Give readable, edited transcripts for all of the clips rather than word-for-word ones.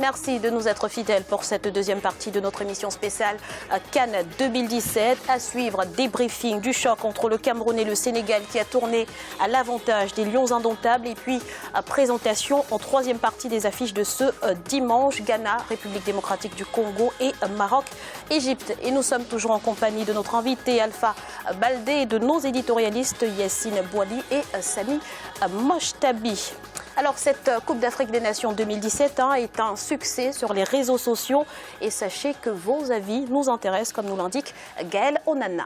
Merci de nous être fidèles pour cette deuxième partie de notre émission spéciale Cannes 2017. À suivre, débriefing du choc entre le Cameroun et le Sénégal qui a tourné à l'avantage des Lions indomptables. Et puis, présentation en troisième partie des affiches de ce dimanche. Ghana, République démocratique du Congo et Maroc, Égypte. Et nous sommes toujours en compagnie de notre invité Alpha Baldé et de nos éditorialistes Yassine Bouali et Sami Mochtabi. Alors cette Coupe d'Afrique des Nations 2017 est un succès sur les réseaux sociaux et sachez que vos avis nous intéressent comme nous l'indique Gaël Onana.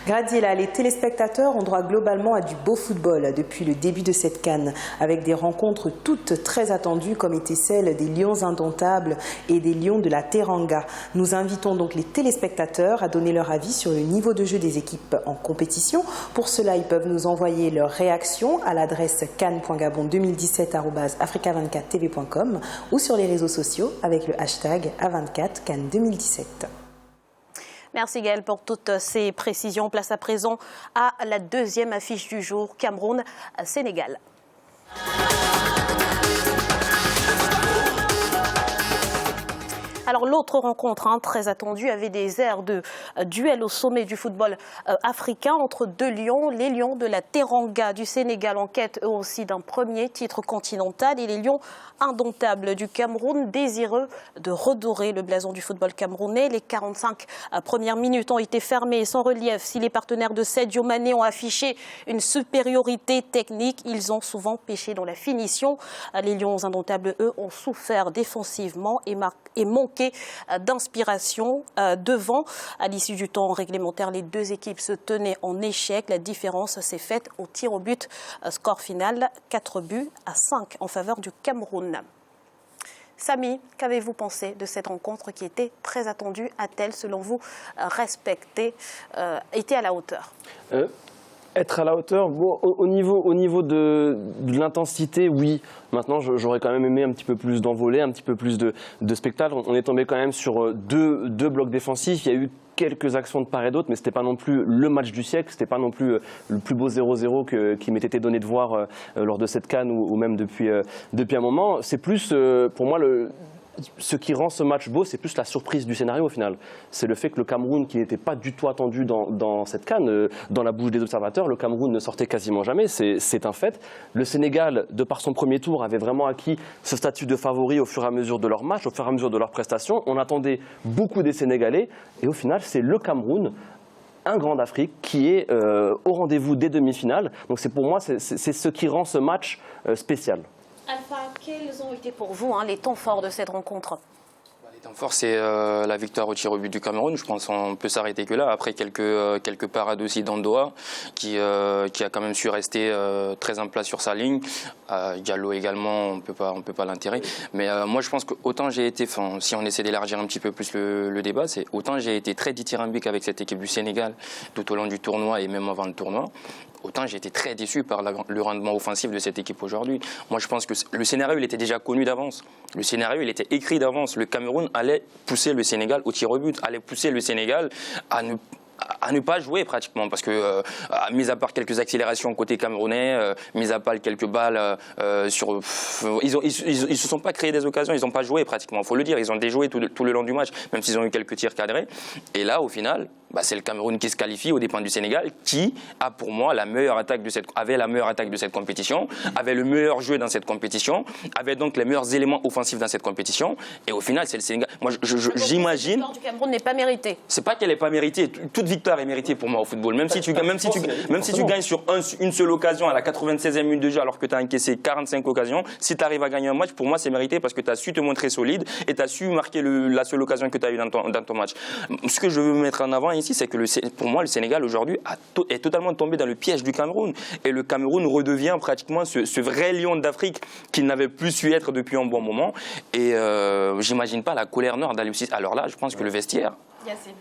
Gradiela, les téléspectateurs ont droit globalement à du beau football depuis le début de cette CAN, avec des rencontres toutes très attendues comme étaient celles des Lions indomptables et des Lions de la Teranga. Nous invitons donc les téléspectateurs à donner leur avis sur le niveau de jeu des équipes en compétition. Pour cela, ils peuvent nous envoyer leurs réactions à l'adresse can.gabon2017@africa24tv.com ou sur les réseaux sociaux avec le hashtag A24CAN2017. Merci Gaël pour toutes ces précisions. Place à présent à la deuxième affiche du jour, Cameroun-Sénégal. Alors l'autre rencontre très attendue avait des airs de duel au sommet du football africain entre deux lions, les Lions de la Teranga du Sénégal en quête eux aussi d'un premier titre continental et les Lions indomptables du Cameroun désireux de redorer le blason du football camerounais. Les 45 premières minutes ont été fermées sans relief. Si les partenaires de Sadio Mané ont affiché une supériorité technique, ils ont souvent péché dans la finition. Les Lions indomptables, eux, ont souffert défensivement et manqué d'inspiration devant. À l'issue du temps réglementaire, les deux équipes se tenaient en échec. La différence s'est faite au tir au but. Score final, 4-5 en faveur du Cameroun. Sami, qu'avez-vous pensé de cette rencontre qui était très attendue? A-t-elle, selon vous, été à la hauteur? Être à la hauteur, bon, au niveau de l'intensité, oui. Maintenant, j'aurais quand même aimé un petit peu plus d'envolée, un petit peu plus de spectacle. On est tombé quand même sur deux blocs défensifs. Il y a eu quelques actions de part et d'autre, mais ce n'était pas non plus le match du siècle. Ce n'était pas non plus le plus beau 0-0 qui m'était été donné de voir lors de cette CAN ou même depuis un moment. C'est plus, pour moi, ce qui rend ce match beau, c'est plus la surprise du scénario au final. C'est le fait que le Cameroun, qui n'était pas du tout attendu dans cette CAN, dans la bouche des observateurs, le Cameroun ne sortait quasiment jamais, c'est un fait. Le Sénégal, de par son premier tour, avait vraiment acquis ce statut de favori au fur et à mesure de leur match, au fur et à mesure de leurs prestations. On attendait beaucoup des Sénégalais et au final, c'est le Cameroun, un grand d'Afrique, qui est au rendez-vous des demi-finales. Donc pour moi, c'est ce qui rend ce match spécial. Alpha, quels ont été pour vous les temps forts de cette rencontre? Les temps forts, c'est la victoire au tir au but du Cameroun. Je pense qu'on peut s'arrêter que là. Après quelques parades aussi d'Andoa, qui a quand même su rester très en place sur sa ligne. Diallo également, on peut pas l'enterrer. Mais moi, je pense que autant j'ai été, si on essaie d'élargir un petit peu plus le débat, c'est autant j'ai été très dithyrambique avec cette équipe du Sénégal tout au long du tournoi et même avant le tournoi. Autant j'ai été très déçu par le rendement offensif de cette équipe aujourd'hui. Moi, je pense que le scénario, il était déjà connu d'avance. Le scénario, il était écrit d'avance. Le Cameroun allait pousser le Sénégal au tir au but, allait pousser le Sénégal à ne pas jouer pratiquement, parce que mis à part quelques accélérations côté camerounais, mis à part quelques balles ils se sont pas créé des occasions, ils n'ont pas joué pratiquement, faut le dire, ils ont déjoué tout le long du match, même s'ils ont eu quelques tirs cadrés. Et là, au final, c'est le Cameroun qui se qualifie aux dépens du Sénégal, qui a pour moi avait la meilleure attaque de cette compétition, avait le meilleur jeu dans cette compétition, avait donc les meilleurs éléments offensifs dans cette compétition. Et au final, c'est le Sénégal. Moi, j'imagine. La victoire du Cameroun n'est pas méritée. C'est pas qu'elle n'est pas méritée. Toute victoire est méritée pour moi au football. Même si tu gagnes sur une seule occasion à la 96e minute de jeu, alors que tu as encaissé 45 occasions, si tu arrives à gagner un match, pour moi, c'est mérité parce que tu as su te montrer solide et tu as su marquer la seule occasion que tu as eue dans ton match. Ce que je veux mettre en avant ici, c'est que pour moi, le Sénégal aujourd'hui est totalement tombé dans le piège du Cameroun. Et le Cameroun redevient pratiquement ce vrai lion d'Afrique qu'il n'avait plus su être depuis un bon moment. Et j'imagine pas la colère nord d'aller aussi. Alors là, je pense que le vestiaire. Yassine.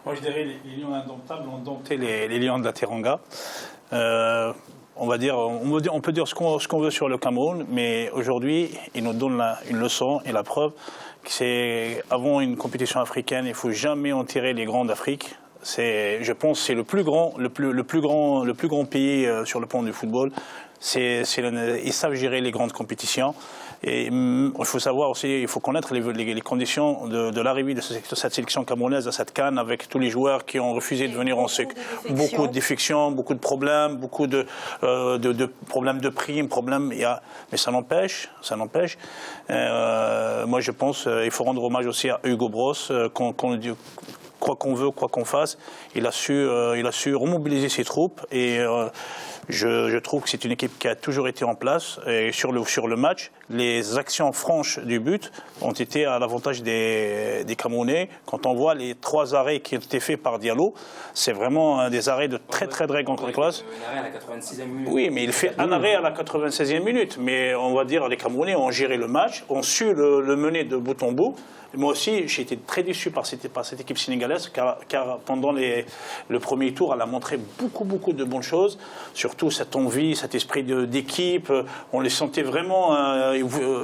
Moi, je dirais les lions indomptables ont dompté les lions de la Teranga. On peut dire ce qu'on veut sur le Cameroun, mais aujourd'hui, il nous donne une leçon et la preuve que c'est avant une compétition africaine, il ne faut jamais en tirer les grands d'Afrique. Je pense que c'est le plus grand pays sur le plan du football. ils savent gérer les grandes compétitions. Et il faut savoir aussi, il faut connaître les conditions de l'arrivée de cette sélection camerounaise à cette CAN, avec tous les joueurs qui ont refusé de venir. Beaucoup de défections, beaucoup de problèmes, beaucoup de problèmes de primes, mais ça n'empêche. Moi, je pense qu'il faut rendre hommage aussi à Hugo Bross, quoi qu'on veut, quoi qu'on fasse, il a su remobiliser ses troupes et je trouve que c'est une équipe qui a toujours été en place. Et sur le match, les actions franches du but ont été à l'avantage des Camerounais. Quand on voit les 3 arrêts qui ont été faits par Diallo, c'est vraiment des arrêts de très grande classe. Un arrêt à la 86e minute. Oui, mais il fait un arrêt à la 96e minute. Mais on va dire les Camerounais ont géré le match, ont su le mener de bout en bout. Moi aussi, j'ai été très déçu par cette équipe sénégalaise, car pendant le premier tour, elle a montré beaucoup de bonnes choses, surtout cette envie, cet esprit d'équipe. On les sentait vraiment.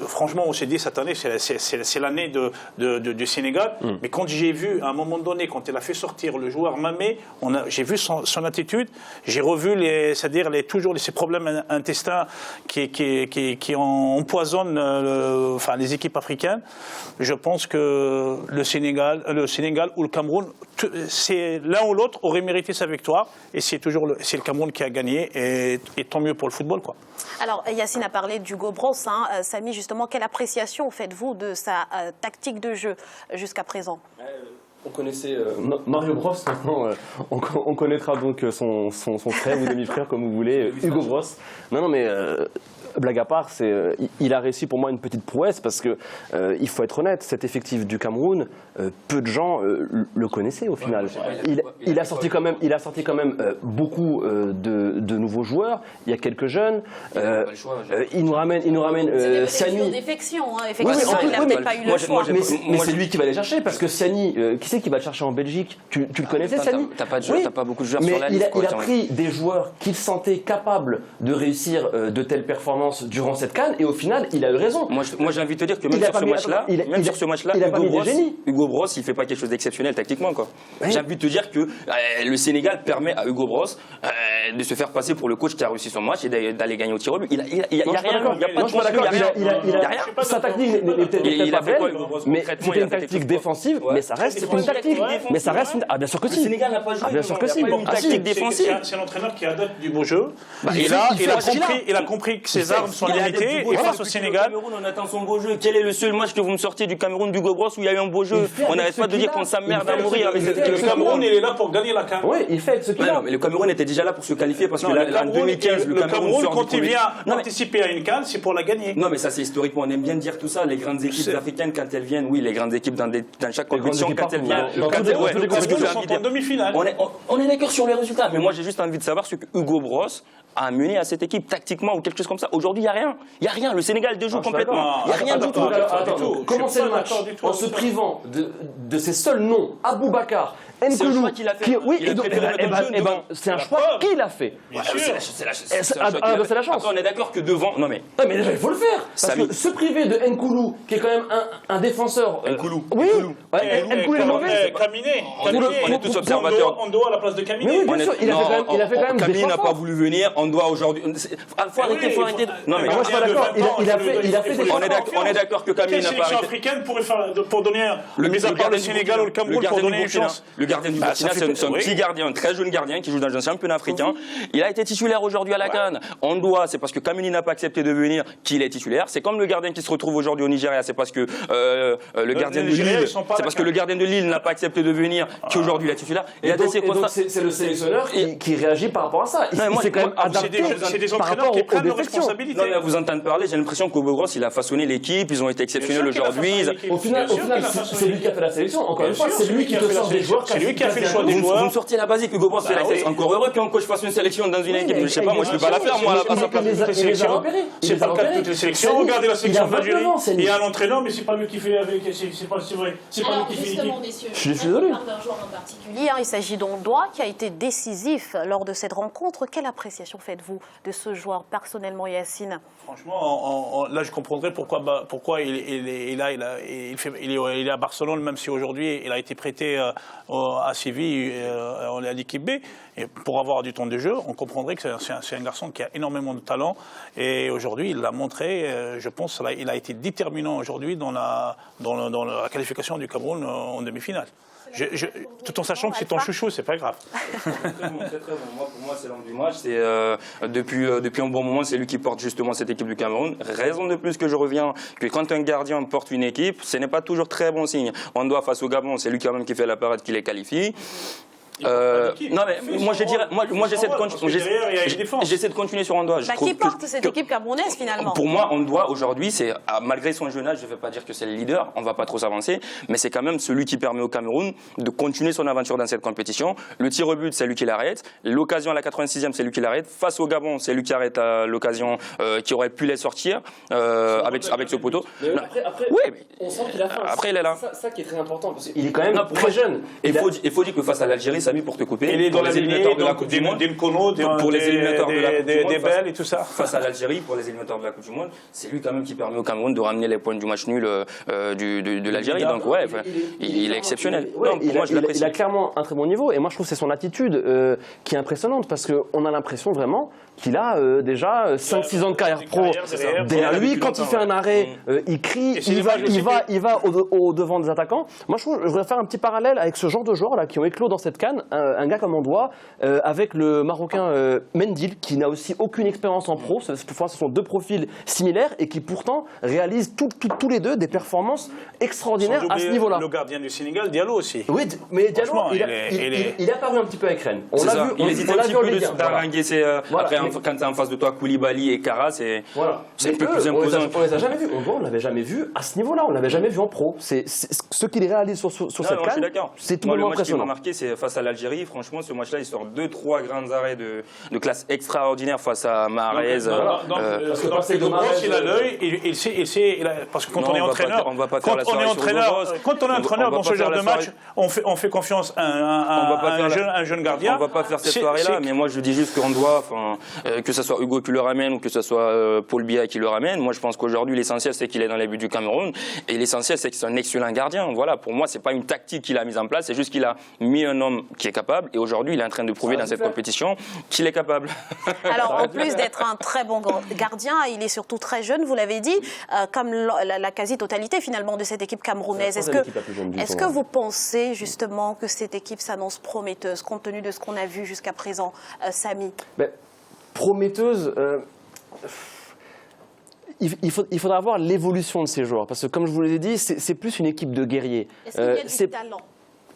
Franchement, on s'est dit cette année, c'est l'année du Sénégal. Mais quand j'ai vu, à un moment donné, quand elle a fait sortir le joueur Mamé, j'ai vu son attitude, j'ai revu toujours ces problèmes intestins qui empoisonnent les équipes africaines. Je pense que le Sénégal ou le Cameroun, l'un ou l'autre aurait mérité sa victoire, et c'est le Cameroun qui a gagné, et tant mieux pour le football, quoi. Alors, Yacine a parlé d'Hugo Bross. Samy, justement, quelle appréciation faites-vous de sa tactique de jeu jusqu'à présent? On connaissait Mario Bros, maintenant on connaîtra donc son frère ou demi-frère, comme vous voulez, Hugo Bross. Non, mais blague à part, il a réussi pour moi une petite prouesse, parce que il faut être honnête, cet effectif du Cameroun, peu de gens le connaissaient au final. Il a sorti quand même beaucoup de nouveaux joueurs. Il y a quelques jeunes. Il nous ramène Siani. Effectivement, il n'a pas eu le choix. Mais c'est lui qui va les chercher, parce que Siani, qui c'est qui va le chercher en Belgique? Tu le connaissais, Siani? T'as pas beaucoup de joueurs sur la liste. Il a pris des joueurs qu'il sentait capables de réussir de telles performances durant cette CAN, et au final, il a eu raison. Moi, j'ai envie de te dire que même sur ce match-là, Hugo Bross, il fait pas quelque chose d'exceptionnel tactiquement, quoi. J'ai envie de te dire que le Sénégal permet à Hugo Bross de se faire passer pour le coach qui a réussi son match et d'aller gagner au tir au but. Il y a rien, il y a pas de rien. Sa technique n'était pas belle, mais c'était une tactique défensive, mais ça reste une tactique. Mais ça reste une... Ah, bien sûr que si. Le Sénégal n'a pas joué. Bien sûr que si. Une tactique défensive. C'est l'entraîneur qui adopte du beau jeu. Il a compris que ses armes sont limitées, et face au Sénégal, on attend son beau jeu. Quel est le seul match que vous me sortez du Cameroun d'Hugo Bross où il y a eu un beau jeu? On n'arrête pas de dire qu'on s'emmerde à mourir avec cette équipe. Le Cameroun, il est là pour gagner la CAN. Oui, il fait ce qu'il a. Mais le Cameroun était déjà là pour se qualifier, parce que en 2015, le Cameroun, quand il vient participer à une CAN, c'est pour la gagner. Non, mais ça, c'est historiquement. On aime bien dire tout ça. Les grandes équipes africaines, quand elles viennent, oui, les grandes équipes dans chaque compétition, quand elles viennent, on est d'accord sur les résultats. Mais moi, j'ai juste envie de savoir ce que Hugo Bross a amené à cette équipe tactiquement ou quelque chose comme ça. Aujourd'hui, il n'y a rien. Il n'y a rien. Le Sénégal déjoue complètement. Il n'y a rien du tout. Commencer le match en se privant de ses seuls noms, Aboubacar, Nkoulou, oui, c'est un choix qu'il a fait. C'est la chance. Après, on est d'accord que devant. Non mais déjà, il faut le faire. Parce que se priver de Nkoulou, qui est quand même un défenseur. Nkoulou. Oui. Nkoulou est mauvais. Kaminé. On est tous observateurs. On doit à la place de Kaminé. Oui, bien sûr. Il a fait quand même. Kaminé n'a pas voulu venir. On doit aujourd'hui. Faut arrêter. Non mais moi je suis pas d'accord. Il a fait des choix. On est d'accord que Kaminé n'a pas. Quelle sélection africaine pourrait faire pour donner mis à part le Sénégal ou le Cameroun pour donner une chance? Le gardien du Burkina, c'est un petit gardien, un très jeune gardien qui joue dans un championnat africain. Il a été titulaire aujourd'hui à la CAN. C'est parce que Kameni n'a pas accepté de venir qu'il est titulaire. C'est comme le gardien qui se retrouve aujourd'hui au Nigeria. C'est parce que le gardien de Lille, c'est parce que le gardien de Lille n'a pas accepté de venir qu'aujourd'hui il est titulaire. Et donc c'est le sélectionneur qui réagit par rapport à ça. Il s'est quand même adapté par rapport aux défections. Non, mais à vous entendre parler, j'ai l'impression qu'Hugo Bross, il a façonné l'équipe. Ils ont été exceptionnels aujourd'hui. Au final, c'est lui qui a fait la sélection. Encore une fois, c'est lui qui te sort des joueurs. C'est lui qui a fait le choix des joueurs. Vous me sortiez la basique, Hugo Bross fait la sélection. Encore heureux qu'un coach fasse une sélection dans une équipe. Je sais pas, moi je peux pas la faire, moi, à sa place. C'est pas le cas de toutes les sélections. Regardez la sélection d'Algérie. Il y a un entraîneur, mais c'est pas lui qui fait avec. C'est pas vrai. C'est pas lui qui fait l'équipe. Je suis désolé. On parle d'un joueur en particulier. Il s'agit d'Ondoa qui a été décisif lors de cette rencontre. Quelle appréciation faites-vous de ce joueur personnellement, Yacine? Franchement, là je comprendrais pourquoi il est à Barcelone, même si aujourd'hui il a été prêté à Séville, à l'équipe B, et pour avoir du temps de jeu, on comprendrait que c'est un garçon qui a énormément de talent. Et aujourd'hui, il l'a montré. Je pense qu'il a été déterminant aujourd'hui dans la qualification du Cameroun en demi-finale. Tout en sachant que c'est ton chouchou, c'est pas grave. Très bon. Pour moi, c'est l'homme du match. Depuis un bon moment, c'est lui qui porte justement cette équipe du Cameroun. Raison de plus que je reviens que quand un gardien porte une équipe, ce n'est pas toujours très bon signe. On doit face au Gabon, c'est lui quand même qui fait la parade qui les qualifie. Non mais moi j'essaie de continuer sur Ondoa. Qui porte cette équipe camerounaise finalement? Pour moi, Ondoa aujourd'hui, c'est malgré son jeune âge, je ne vais pas dire que c'est le leader, on ne va pas trop s'avancer, mais c'est quand même celui qui permet au Cameroun de continuer son aventure dans cette compétition. Le tir au but, c'est lui qui l'arrête. L'occasion à la 86e, c'est lui qui l'arrête. Face au Gabon, c'est lui qui arrête l'occasion qui aurait pu les sortir avec ce poteau. Après, on sent qu'il a faim. Après, il est là. Ça qui est très important parce qu'il est quand même très jeune. Il faut dire que face à l'Algérie, Samy, pour te couper, Il est dans les éliminatoires de la Coupe du Monde, pour les éliminatoires de la Coupe du Monde, des belles et tout ça. Face à l'Algérie, pour les éliminatoires de la Coupe du Monde, c'est lui quand même qui permet au Cameroun de ramener les points du match nul de l'Algérie. Donc ouais, il est exceptionnel. Il a clairement un très bon niveau et moi je trouve que c'est son attitude qui est impressionnante parce qu'on a l'impression vraiment qu'il a déjà 5-6 ans de carrière pro derrière lui. Quand il fait un arrêt, il crie, il va au devant des attaquants. Moi je voudrais faire un petit parallèle avec ce genre de joueurs là qui ont éclos dans cette CAN, un gars comme Ondoa, avec le Marocain Mendil qui n'a aussi aucune expérience en pro. Cette fois ce sont deux profils similaires et qui pourtant réalisent tous les deux des performances extraordinaires à ce niveau-là. Le gardien du Sénégal, Diallo aussi. Oui, mais Diallo, il est apparu un petit peu avec Rennes. On l'a vu, il hésitait un petit peu d'arranger. Après, quand tu es en face de toi, Koulibaly et Kara, c'est un peu plus imposant. On les a jamais vus. On ne l'avait jamais vu à ce niveau-là. On ne l'avait jamais vu en pro. Ce qu'il réalise sur cette CAN, c'est tout le monde impressionnant. Le match qui m'a marqué, c'est face à l'Algérie. Franchement, ce match-là, il sort 2-3 grands arrêts de classe extraordinaire face à Mahrez. Parce que il a l'œil, il sait, parce que quand on est entraîneur, quand on est entraîneur dans ce genre de match, on fait confiance à un jeune gardien. On ne va pas faire cette soirée-là, mais moi je dis juste qu'on doit, que ce soit Hugo qui le ramène ou que ce soit Paul Biya qui le ramène. Moi je pense qu'aujourd'hui l'essentiel c'est qu'il est dans les buts du Cameroun et l'essentiel c'est que c'est un excellent gardien. Voilà, pour moi c'est pas une tactique qu'il a mise en place, c'est juste qu'il a mis un homme qui est capable et aujourd'hui il est en train de prouver dans cette compétition qu'il est capable. Alors en plus d'être un très bon gardien, il est surtout très jeune, vous l'avez dit, comme la quasi-totalité finalement de cette équipe camerounaise. Est-ce que vous pensez justement que cette équipe s'annonce prometteuse compte tenu de ce qu'on a vu jusqu'à présent, Samy? Prometteuse, il faudra voir l'évolution de ces joueurs parce que comme je vous l'ai dit, c'est plus une équipe de guerriers. Est-ce qu'il y a du talent?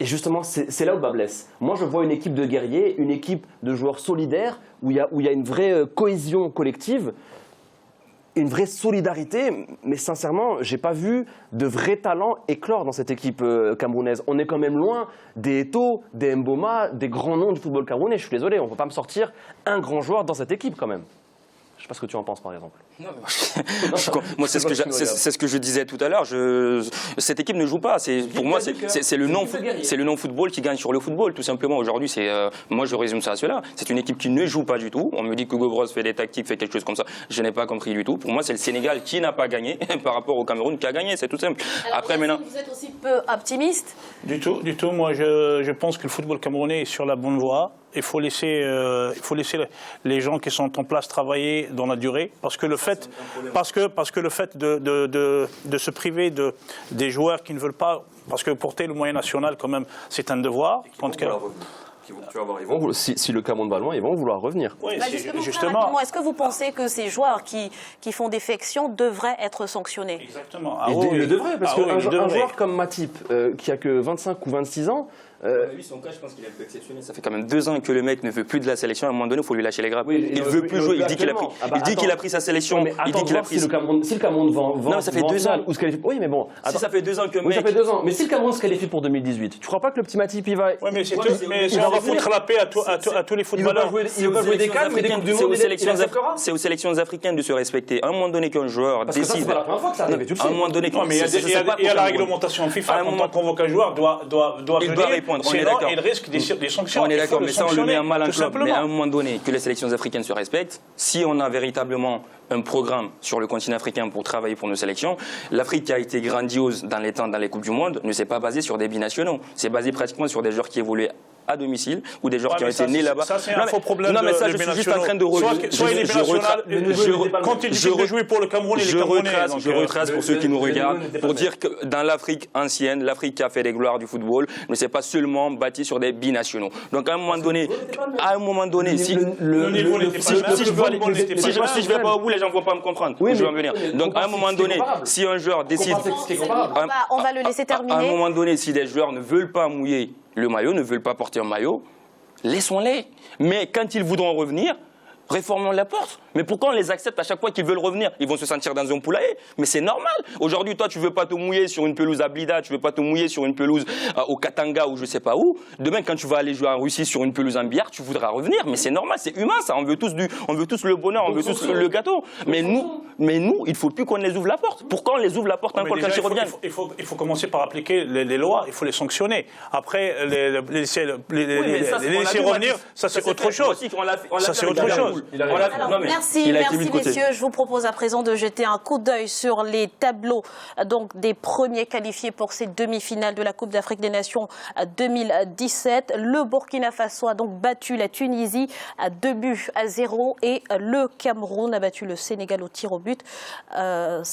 Et justement, c'est là où le bas blesse. Moi, je vois une équipe de guerriers, une équipe de joueurs solidaires, où il y a une vraie cohésion collective, une vraie solidarité, mais sincèrement, je n'ai pas vu de vrai talent éclore dans cette équipe camerounaise. On est quand même loin des Eto'o, des Mboma, des grands noms du football camerounais. Je suis désolé, on ne peut pas me sortir un grand joueur dans cette équipe quand même. Je ne sais pas ce que tu en penses, par exemple. Moi, c'est ce que je disais tout à l'heure. Cette équipe ne joue pas. Pour moi, c'est le non-football qui gagne sur le football, tout simplement. Aujourd'hui, moi, je résume ça à cela. C'est une équipe qui ne joue pas du tout. On me dit que Hugo Broz fait des tactiques, fait quelque chose comme ça. Je n'ai pas compris du tout. Pour moi, c'est le Sénégal qui n'a pas gagné par rapport au Cameroun qui a gagné. C'est tout simple. Alors, après, maintenant, vous êtes aussi peu optimiste? Du tout. Moi, je pense que le football camerounais est sur la bonne voie. Il faut laisser les gens qui sont en place travailler dans la durée, parce que le fait de se priver des joueurs qui ne veulent pas, parce que porter le moyen national quand même, c'est un devoir. Si le Cameroun va loin, ils vont vouloir revenir. Oui, justement. Est-ce que vous pensez que ces joueurs qui font défection devraient être sanctionnés? Exactement. Ils le devraient, parce qu'un joueur comme Matip, qui a que 25 ou 26 ans, lui, son cas, je pense qu'il est un peu exceptionnel. Ça fait quand même 2 ans que le mec ne veut plus de la sélection. À un moment donné, il faut lui lâcher les grappes. Oui, il ne veut plus jouer. Il dit qu'il a pris sa sélection. Mais attends, si le Cameroun vend. Non, ça fait 2 ans. Oui, mais bon. Si ça fait 2 ans que le mec. Oui, ça fait 2 ans. Mais si le Cameroun se qualifie pour 2018, tu crois pas que le petit Matip, il va. Oui, mais on va foutre la paix à tous les footballeurs. Il va jouer des CAN, mais des Coupes du Monde. C'est aux sélections africaines de se respecter. À un moment donné, qu'un joueur décide. C'est pas la première fois que ça arrive, tu le sais. À un moment donné, il y a la réglementation FIFA. Quand on convoque un joueur, doit répondre. Sinon, il risque des sanctions. On est d'accord, mais ça, on le met en mal en club. Mais à un moment donné, que les sélections africaines se respectent, si on a véritablement un programme sur le continent africain pour travailler pour nos sélections, l'Afrique qui a été grandiose dans les temps, dans les Coupes du Monde, ne s'est pas basée sur des binationaux. C'est basé pratiquement sur des joueurs qui évoluaient à domicile ou des joueurs qui ont été nés là-bas. Ça, c'est un faux problème. Non, mais ça, je suis juste en train de soit il est binational, quand il dit de jouer pour le Cameroun, il est Camerounais. Je retrace pour ceux qui nous regardent pour dire que dans l'Afrique ancienne, l'Afrique qui a fait les gloires du football, mais c'est pas seulement bâti sur des binationaux. Donc à un moment donné, si je vais pas au bout, les gens vont pas me comprendre. Je vais en venir. Donc à un moment donné, si un joueur décide, on va le laisser terminer. À un moment donné, si des joueurs ne veulent pas mouiller le maillot, ne veulent pas porter un maillot, laissons-les. Mais quand ils voudront revenir, réformons la porte. Mais pourquoi on les accepte à chaque fois qu'ils veulent revenir? Ils vont se sentir dans un poulailler. Mais c'est normal. Aujourd'hui, toi, tu veux pas te mouiller sur une pelouse à Blida, tu veux pas te mouiller sur une pelouse au Katanga ou je sais pas où. Demain, quand tu vas aller jouer en Russie sur une pelouse en billard, tu voudras revenir. Mais c'est normal, c'est humain ça. On veut tous le bonheur, on veut tous le gâteau. Mais nous, il faut plus qu'on les ouvre la porte. Pourquoi on les ouvre la porte encore quand ils reviennent? Il faut commencer par appliquer les lois, il faut les sanctionner. Après, les laisser revenir, ça c'est autre chose. Ça c'est autre chose. Merci messieurs. Je vous propose à présent de jeter un coup d'œil sur les tableaux des premiers qualifiés pour ces demi-finales de la Coupe d'Afrique des Nations 2017. Le Burkina Faso a donc battu la Tunisie à 2-0 et le Cameroun a battu le Sénégal au tir au but 5-4.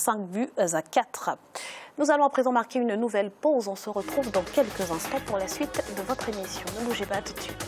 Nous allons à présent marquer une nouvelle pause. On se retrouve dans quelques instants pour la suite de votre émission. Ne bougez pas, tout de suite.